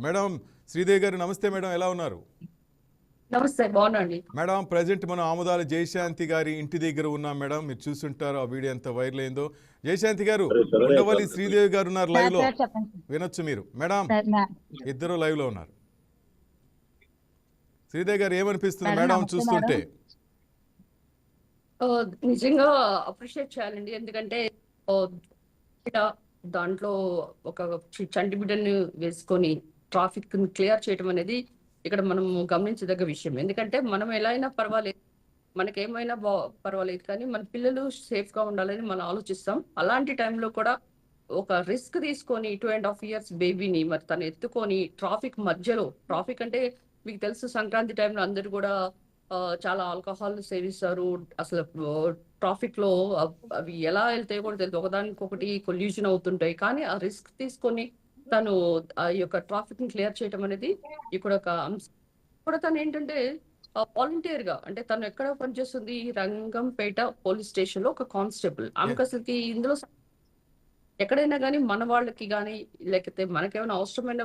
Madam Sridevi గారు నమస్తే madam, ఎలా ఉన్నారు? నమస్తే, బాగున్నాండి మేడం. ప్రజెంట్ మనం ఆముదాల జయశాంతి గారి ఇంటి దగ్గర ఉన్నాం మేడం. మీరు చూస్తుంటారు ఆ వీడియో ఎంత వైరల్ అయిందో. జయశాంతి గారు, ఉండవల్లి శ్రీదేవి గారు ఉన్నారు లైవ్ లో, వినొచ్చు మీరు. మేడం ఇద్దరు లైవ్ లో ఉన్నారు. శ్రీదేవి గారు ఏమనిపిస్తుంది మేడం చూస్తుంటే? నిజంగా అప్రిషియేట్ చేయాలండి. ఎందుకంటే దాంట్లో ఒక చంటి బిడ్డని వేసుకొని ట్రాఫిక్ క్లియర్ చేయడం అనేది ఇక్కడ మనం గమనించదగ్గ విషయం. ఎందుకంటే మనం ఎలా అయినా పర్వాలేదు, మనకేమైనా పర్వాలేదు, కానీ మన పిల్లలు సేఫ్ గా ఉండాలని మనం ఆలోచిస్తాం. అలాంటి టైంలో కూడా ఒక రిస్క్ తీసుకొని 2.5 years బేబీని మరి తను ఎత్తుకొని ట్రాఫిక్ మధ్యలో, ట్రాఫిక్ అంటే మీకు తెలుసు సంక్రాంతి టైంలో అందరు కూడా చాలా ఆల్కహాల్ సేవిస్తారు. అసలు ట్రాఫిక్ లో అవి ఎలా వెళ్తాయో కూడా తెలియదు, ఒకదానికొకటి కొల్యూషన్ అవుతుంటాయి. కానీ ఆ రిస్క్ తీసుకొని తను ఆ యొక్క ట్రాఫిక్ ని క్లియర్ చేయడం అనేది ఇక్కడ ఒక అంశం. కూడా తను ఏంటంటే వాలంటీర్ గా, అంటే తను ఎక్కడ పనిచేస్తుంది, రంగంపేట పోలీస్ స్టేషన్ లో ఒక కానిస్టేబుల్. ఆమెకు అసలుకి ఇందులో ఎక్కడైనా కానీ మన వాళ్ళకి కానీ, లేకపోతే మనకేమైనా అవసరమైన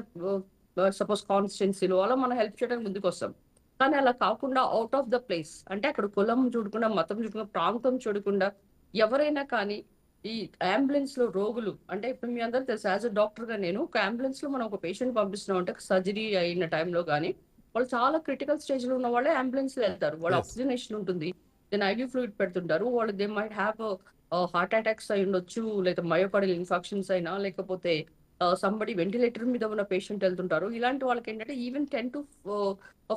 సపోజ్ కాన్స్టిట్యున్సీలో అలా మనం హెల్ప్ చేయడానికి ముందుకు వస్తాం. కానీ అలా కాకుండా అవుట్ ఆఫ్ ద ప్లేస్, అంటే అక్కడ కులం చూడకుండా, మతం చూడకుండా, ప్రాంతం చూడకుండా ఎవరైనా కానీ ఈ అంబులెన్స్ లో రోగులు, అంటే ఇప్పుడు మీ అందరూ తెలుసు, యాజ్ అ డాక్టర్ గా నేను ఒక అంబులెన్స్ లో మనం ఒక పేషెంట్ పంపిస్తున్నాం అంటే సర్జరీ అయిన టైంలో కానీ వాళ్ళు చాలా క్రిటికల్ స్టేజ్ లో ఉన్న వాళ్ళే అంబులెన్స్ లో వెళ్తారు. వాళ్ళ ఆక్సిజనేషన్ ఉంటుంది, దెన్ ఐవి ఫ్లూయిడ్ పెడుతుంటారు. వాళ్ళు they might have heart attacks అయి ఉండొచ్చు, లేదా మయోకార్డియల్ ఇన్ఫెక్షన్స్ అయినా, లేకపోతే సంబడి వెంటిలేటర్ మీద ఉన్న పేషెంట్ వెళ్తుంటారు. ఇలాంటి వాళ్ళకి ఏంటంటే even 10 to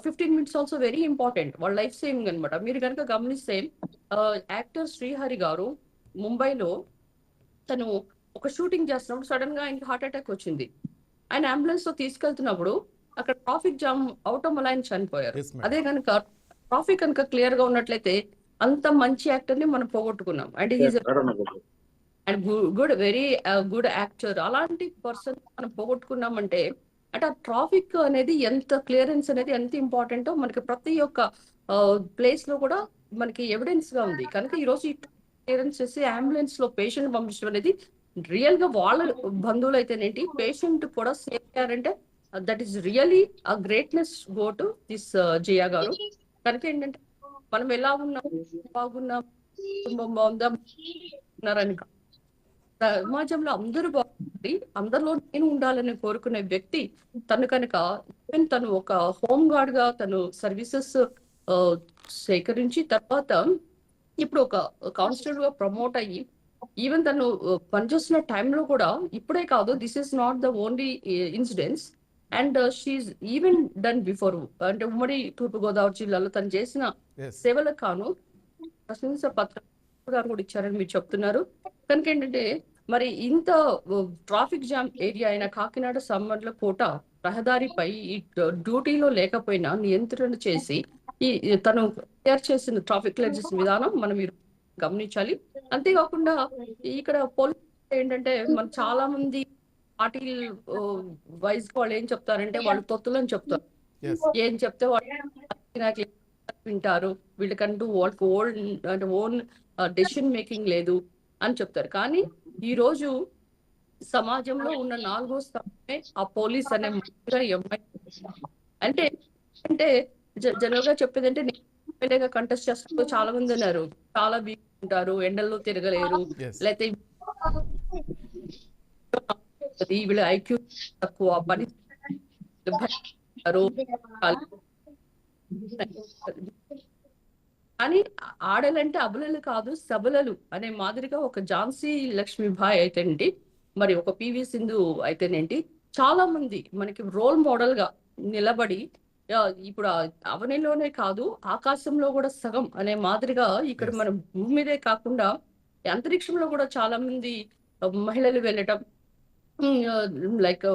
15 minutes also very important, వాళ్ళ లైఫ్ సేవింగ్ అనమాట. మీరు కనుక గమనిస్తే యాక్టర్ శ్రీహరి గారు ముంబైలో తను ఒక షూటింగ్ చేస్తున్నప్పుడు సడన్ గా ఆయనకి హార్ట్ అటాక్ వచ్చింది. ఆయన అంబులెన్స్ లో తీసుకెళ్తున్నప్పుడు అక్కడ ట్రాఫిక్ జామ్ అవటం వల్ల ఆయన చనిపోయారు. అదే కనుక ట్రాఫిక్ కనుక క్లియర్ గా ఉన్నట్లయితే అంత మంచి యాక్టర్ ని మనం పోగొట్టుకున్నాం. And and good, very good actor. అలాంటి పర్సన్ మనం పోగొట్టుకున్నామంటే అంటే ఆ ట్రాఫిక్ అనేది ఎంత క్లియరెన్స్ అనేది ఎంత ఇంపార్టెంటో మనకి ప్రతి ఒక్క ప్లేస్ లో కూడా మనకి ఎవిడెన్స్ గా ఉంది. కనుక ఈ రోజు ఈ క్లియరెన్స్ చేసి అంబులెన్స్ లో పేషెంట్ పంపించడం అనేది రియల్ గా వాళ్ళ బంధువులు అయితేనేంటి, పేషెంట్ కూడా సేఫ్ అయ్యారంటే that is really a greatness go to this Jiya గారు. కనుక ఏంటంటే మనం ఎలా ఉన్నాం, బాగున్నాం, కుటుంబం బాగుందా ఉన్నారని, సమాజంలో అందరూ బాగుంది, అందరిలో నేను ఉండాలని కోరుకునే వ్యక్తి తను. కనుక ఈవెన్ తను ఒక హోమ్ గార్డ్ గా తను సర్వీసెస్ సేకరించి తర్వాత ఇప్పుడు ఒక కానిస్టేబుల్ గా ప్రమోట్ అయ్యి ఈవెన్ తను పనిచేస్తున్న టైంలో కూడా, ఇప్పుడే కాదు, this is not the only incidents, and she even done before. అంటే ఉమ్మడి తూర్పుగోదావరి జిల్లాలో తను చేసిన సేవలకు కాను ప్రశంస పత్రం గారు కూడా ఇచ్చారని మీరు చెప్తున్నారు. కనుక ఏంటంటే మరి ఇంత ట్రాఫిక్ జామ్ ఏరియా అయిన కాకినాడ సమ్మర్లకోట రహదారిపై ఈ డ్యూటీలో లేకపోయినా నియంత్రణ చేసి ఈ తను క్లియర్ చేసిన ట్రాఫిక్ క్లియర్ చేసిన విధానం మనం గమనించాలి. అంతేకాకుండా ఇక్కడ పోలీస్ ఏంటంటే మన చాలా మంది పార్టీ వైజ్ వాళ్ళు ఏం చెప్తారంటే వాళ్ళు తొత్తులని చెప్తారు. ఏం చెప్తే వాళ్ళు వింటారు, వీళ్ళకంటూ వాళ్ళకి ఓన్ డెసిషన్ మేకింగ్ లేదు అని చెప్తారు. కానీ ఈ రోజు సమాజంలో ఉన్న 4వ స్థానమే ఆ పోలీస్ అనే అంటే అంటే జనరల్ గా చెప్పేది అంటే, ఎమ్మెల్యేగా కంటెస్ట్ చేస్తూ చాలా మంది ఉన్నారు, చాలా వీక్ ఉంటారు, ఎండల్లో తిరగలేరు, లేకపోతే వీళ్ళ ఐక్యూ తక్కువ, పని కానీ ఆడలంటే అబలలు కాదు సబలలు అనే మాదిరిగా ఒక ఝాన్సీ లక్ష్మీబాయి అయితేనేంటి, మరి ఒక పివి సింధు అయితేనేంటి, చాలా మంది మనకి రోల్ మోడల్ గా నిలబడి ఇప్పుడు అవనిలోనే కాదు ఆకాశంలో కూడా సగం అనే మాదిరిగా ఇక్కడ మన భూమి మీదే కాకుండా అంతరిక్షంలో కూడా చాలా మంది మహిళలు వెళ్ళటం, లైక్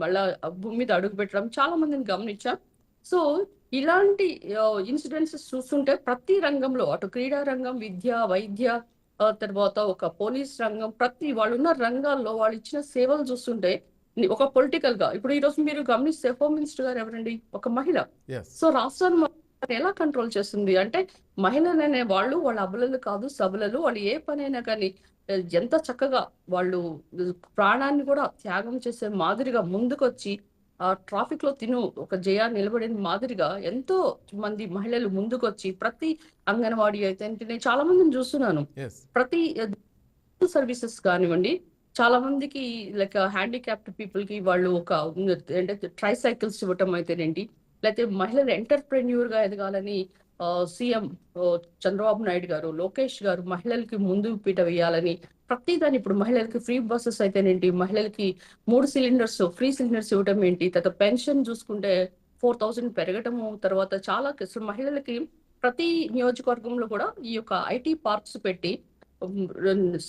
మళ్ళా భూమి మీద అడుగు పెట్టడం చాలా మందిని గమనించాం. సో ఇలాంటి ఇన్సిడెంట్స్ చూస్తుంటే ప్రతి రంగంలో, అటు క్రీడా రంగం, విద్య, వైద్య, తర్వాత ఒక పోలీస్ రంగం, ప్రతి వాళ్ళు ఉన్న రంగాల్లో వాళ్ళు ఇచ్చిన సేవలు చూస్తుంటే ఒక పొలిటికల్ గా, ఇప్పుడు ఈ రోజు మీరు గమనిస్తే హోమ్ మినిస్టర్ గారు ఎవరండి, ఒక మహిళ. సో రాష్ట్రాన్ని ఎలా కంట్రోల్ చేస్తుంది అంటే మహిళలు అనే వాళ్ళు వాళ్ళ అబలలు కాదు సబలలు, వాళ్ళు ఏ పనైనా కానీ ఎంత చక్కగా వాళ్ళు ప్రాణాన్ని కూడా త్యాగం చేసే మాదిరిగా ముందుకొచ్చి ఆ ట్రాఫిక్ లో తిను ఒక జయ నిలబడిన మాదిరిగా ఎంతో మంది మహిళలు ముందుకొచ్చి ప్రతి అంగన్వాడీ అయితే నేను చాలా మందిని చూస్తున్నాను. ఎస్ ప్రతి సర్వీసెస్ కానివ్వండి, చాలా మందికి లైక్ హ్యాండిక్యాప్డ్ పీపుల్ కి వాళ్ళు ఒక అంటే ట్రైసైకిల్స్ ఇవ్వటం అయితేనేంటి, లేకపోతే మహిళలు ఎంటర్ప్రెన్యూర్ గా ఎదగాలని సీఎం చంద్రబాబు నాయుడు గారు, లోకేష్ గారు మహిళలకి ముందు పీట వేయాలని ప్రతి దాన్ని ఇప్పుడు మహిళలకి ఫ్రీ బస్సెస్ అయితేనేంటి, మహిళలకి 3 సిలిండర్స్ ఫ్రీ సిలిండర్స్ ఇవ్వటం ఏంటి, తర్వాత పెన్షన్ చూసుకుంటే 4000 పెరగటము, తర్వాత చాలా అసలు మహిళలకి ప్రతి నియోజకవర్గంలో కూడా ఈ యొక్క ఐటీ పార్క్స్ పెట్టి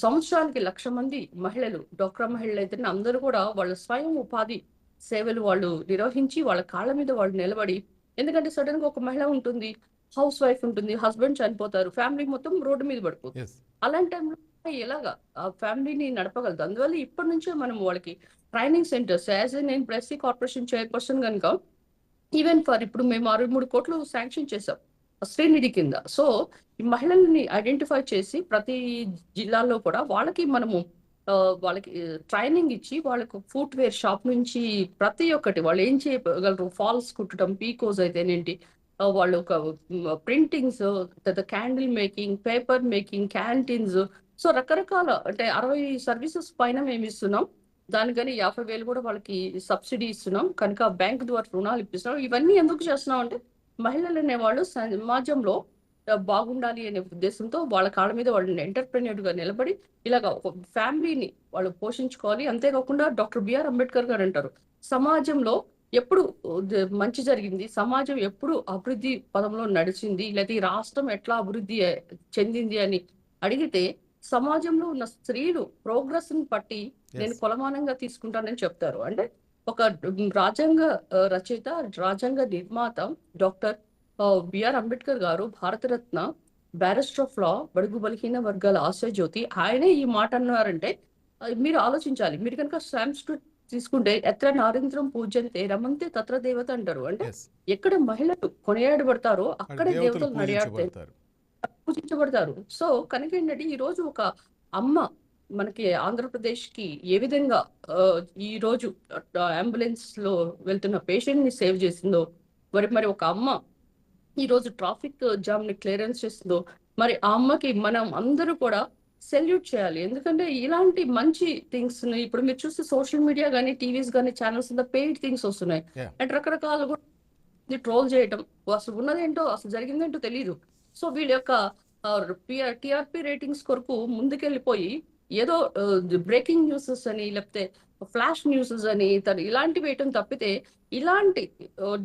సంవత్సరానికి 1,00,000 మంది మహిళలు, డ్వాక్రా మహిళలు అయితే అందరూ కూడా వాళ్ళ స్వయం ఉపాధి సేవలు వాళ్ళు నిర్వహించి వాళ్ళ కాళ్ళ మీద వాళ్ళు నిలబడి, ఎందుకంటే సడన్ గా ఒక మహిళ ఉంటుంది, హౌస్ వైఫ్ ఉంటుంది, హస్బెండ్ చనిపోతారు, ఫ్యామిలీ మొత్తం రోడ్డు మీద పడిపోతుంది. ఎస్ అలాంటి టైంలో ఎలాగా ఆ ఫ్యామిలీని నడపగలదు? అందువల్ల ఇప్పటి నుంచే మనం వాళ్ళకి ట్రైనింగ్ సెంటర్స్, యాజ్ నేను ప్రెస్సీ కార్పొరేషన్ చైర్పర్సన్ కనుక ఈవెన్ ఫర్ ఇప్పుడు మేము 63 కోట్లు శాంక్షన్ చేసాం శ్రీనిధి కింద. సో ఈ మహిళల్ని ఐడెంటిఫై చేసి ప్రతి జిల్లాలో కూడా వాళ్ళకి మనము వాళ్ళకి ట్రైనింగ్ ఇచ్చి వాళ్ళకు ఫుట్వేర్ షాప్ నుంచి ప్రతి ఒక్కటి వాళ్ళు ఏం చేయగలరు, ఫాల్స్ కుట్టడం, పీకోస్ అయితేనేంటి, వాళ్ళు ఒక ప్రింటింగ్స్, తర్వాత candle making, paper making, canteens, so రకరకాల అంటే 60 సర్వీసెస్ పైన మేము ఇస్తున్నాం. దానికని 50,000 కూడా వాళ్ళకి సబ్సిడీ ఇస్తున్నాం, కనుక బ్యాంక్ ద్వారా రుణాలు ఇప్పిస్తున్నాం. ఇవన్నీ ఎందుకు చేస్తున్నాం అంటే మహిళలు అనేవాళ్ళు సమాజంలో బాగుండాలి అనే ఉద్దేశంతో వాళ్ళ కాళ్ళ మీద వాళ్ళని ఎంటర్ప్రెన్యూర్ గా నిలబడి ఇలాగ ఒక ఫ్యామిలీని వాళ్ళు పోషించుకోవాలి. అంతేకాకుండా డాక్టర్ బిఆర్ అంబేద్కర్ గారు అంటారు, సమాజంలో ఎప్పుడు మంచి జరిగింది, సమాజం ఎప్పుడు అభివృద్ధి పదంలో నడిచింది, లేదా ఈ రాష్ట్రం ఎట్లా అభివృద్ధి చెందింది అని అడిగితే సమాజంలో ఉన్న స్త్రీలు ప్రోగ్రెస్ ని బట్టి నేను కొలమానంగా తీసుకుంటానని చెప్తారు. అంటే ఒక రాజ్యాంగ రచయిత, రాజ్యాంగ నిర్మాత డాక్టర్ బిఆర్ అంబేద్కర్ గారు, భారతరత్న, బ్యారిస్టర్ ఆఫ్ లా, బడుగు బలహీన వర్గాల ఆశాజ్యోతి, ఆయనే ఈ మాట అన్నారంటే మీరు ఆలోచించాలి. మీరు కనుక సంస్కృతి తీసుకుంటే ఎత్ర నారింద్రం పూజ్యంతే రమంతే తత్ర దేవత అంటారు. అంటే ఎక్కడ మహిళలు కొనియాడబడతారో అక్కడే దేవతలు నడియాడతారు, పూజించబడతారు. సో కనుక ఏంటంటే ఈ రోజు ఒక అమ్మ మనకి ఆంధ్రప్రదేశ్ కి ఏ విధంగా ఈ రోజు అంబులెన్స్ లో వెళ్తున్న పేషెంట్ ని సేవ్ చేసిందో, మరి ఒక అమ్మ ఈ రోజు ట్రాఫిక్ జామ్ ని క్లియరెన్స్ చేస్తుందో, మరి ఆ అమ్మకి మనం అందరూ కూడా సెల్యూట్ చేయాలి. ఎందుకంటే ఇలాంటి మంచి థింగ్స్ ని ఇప్పుడు మీరు చూస్తే సోషల్ మీడియా కానీ, టీవీస్ కానీ, ఛానల్స్ పెయిడ్ థింగ్స్ వస్తున్నాయి. అండ్ రకరకాల ట్రోల్ చేయటం, అసలు ఉన్నదేంటో అసలు జరిగిందేంటో తెలియదు. సో వీళ్ళ యొక్క టిఆర్పి రేటింగ్స్ కొరకు ముందుకెళ్ళిపోయి ఏదో బ్రేకింగ్ న్యూసెస్ అని, లేకపోతే ఫ్లాష్ న్యూసెస్ అని ఇలాంటివి వేయటం తప్పితే, ఇలాంటి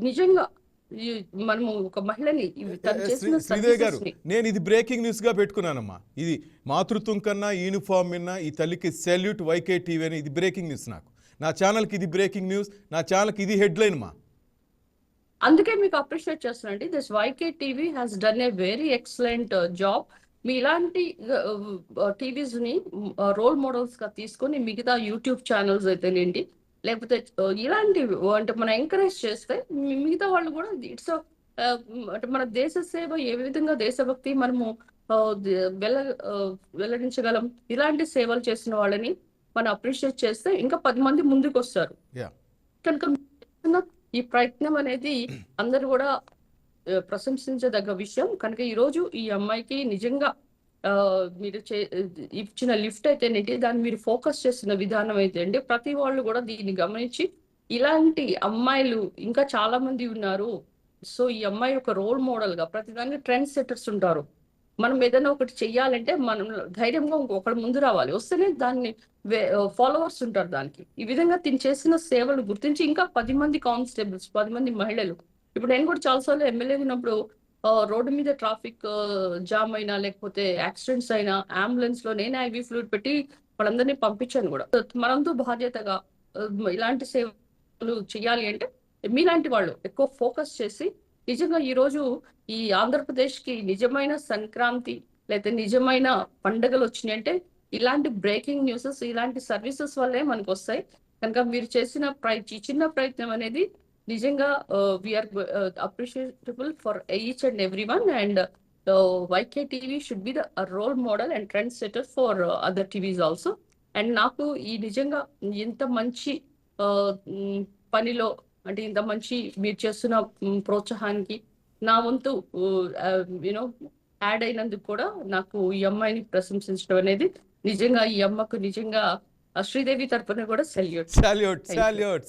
నిజంగా మనము ఒక మహిళని శ్రీదేవి గారు, నేను ఇది బ్రేకింగ్ న్యూస్ గా పెట్టుకున్నానమ్మా. ఇది మాతృత్వం కన్నా యూనిఫామ్ మిన్న ఈ తల్లికి సెల్యూట్ వైకే టీవీ అని, ఇది బ్రేకింగ్ న్యూస్. నాకు నా ఛానల్కి ఇది బ్రేకింగ్ న్యూస్, నా ఛానల్కి ఇది హెడ్లైన్ మా. అందుకే మీకు అప్రిషియేట్ చేస్తున్నాండి. This YK TV has done a very excellent job. మీ ఇలాంటి టీవీస్ ని రోల్ మోడల్స్ గా తీసుకొని మిగతా యూట్యూబ్ ఛానల్స్ అయితేనేంటి, లేకపోతే ఇలాంటి అంటే మనం ఎంకరేజ్ చేస్తే మిగతా వాళ్ళు కూడా ఇట్స్ అంటే మన దేశ సేవ ఏ విధంగా దేశభక్తి మనము వెల్లడించగలం, ఇలాంటి సేవలు చేసిన వాళ్ళని మనం అప్రిషియేట్ చేస్తే ఇంకా 10 మంది ముందుకు వస్తారు. కనుక ఈ ప్రయత్నం అనేది అందరు కూడా ప్రశంసించదగ్గ విషయం. కనుక ఈ రోజు ఈ అమ్మాయికి నిజంగా మీరు ఇచ్చిన లిఫ్ట్ అయితేనేంటి, దాన్ని మీరు ఫోకస్ చేస్తున్న విధానం అయితే ప్రతి వాళ్ళు కూడా దీన్ని గమనించి ఇలాంటి అమ్మాయిలు ఇంకా చాలా మంది ఉన్నారు. సో ఈ అమ్మాయి ఒక రోల్ మోడల్ గా, ప్రతిదానికి ట్రెండ్ సెటర్స్ ఉంటారు. మనం ఏదైనా ఒకటి చెయ్యాలంటే మనం ధైర్యంగా ఒకటి ముందు రావాలి, వస్తేనే దాన్ని ఫాలోవర్స్ ఉంటారు దానికి. ఈ విధంగా తిని చేసిన సేవలు గుర్తించి ఇంకా 10 మంది కానిస్టేబుల్స్, 10 మంది మహిళలు, ఇప్పుడు నేను కూడా చాలాసార్లు ఎమ్మెల్యే ఉన్నప్పుడు రోడ్డు మీద ట్రాఫిక్ జామ్ అయినా, లేకపోతే యాక్సిడెంట్స్ అయినా అంబులెన్స్ లో నేనే ఐవీ ఫ్లూయిడ్ పెట్టి వాళ్ళందరినీ పంపించాను కూడా. మనంతో బాధ్యతగా ఇలాంటి సేవలు చేయాలి అంటే మీలాంటి వాళ్ళు ఎక్కువ ఫోకస్ చేసి నిజంగా ఈ రోజు ఈ ఆంధ్రప్రదేశ్ కి నిజమైన సంక్రాంతి లేకపోతే నిజమైన పండుగలు వచ్చినాయి అంటే ఇలాంటి బ్రేకింగ్ న్యూసెస్, ఇలాంటి సర్వీసెస్ వల్లే మనకు వస్తాయి. కనుక మీరు చేసిన చిన్న ప్రయత్నం అనేది నిజంగా very appreciatable for each and every one. And YK TV should be the role model and trendsetter for other TVs also. And నాకు ఈ నిజంగా ఎంత మంచి పనిలో అంటే ఇంత మంచి మీరు చేస్తున్న ప్రోత్సాహానికి నా వంతు యూనో యాడ్ అయినందుకు కూడా నాకు ఈ అమ్మాయిని ప్రశంసించడం అనేది నిజంగా ఈ అమ్మకు నిజంగా శ్రీదేవి తరపున కూడా సెల్యూట్. సాల్యూట్.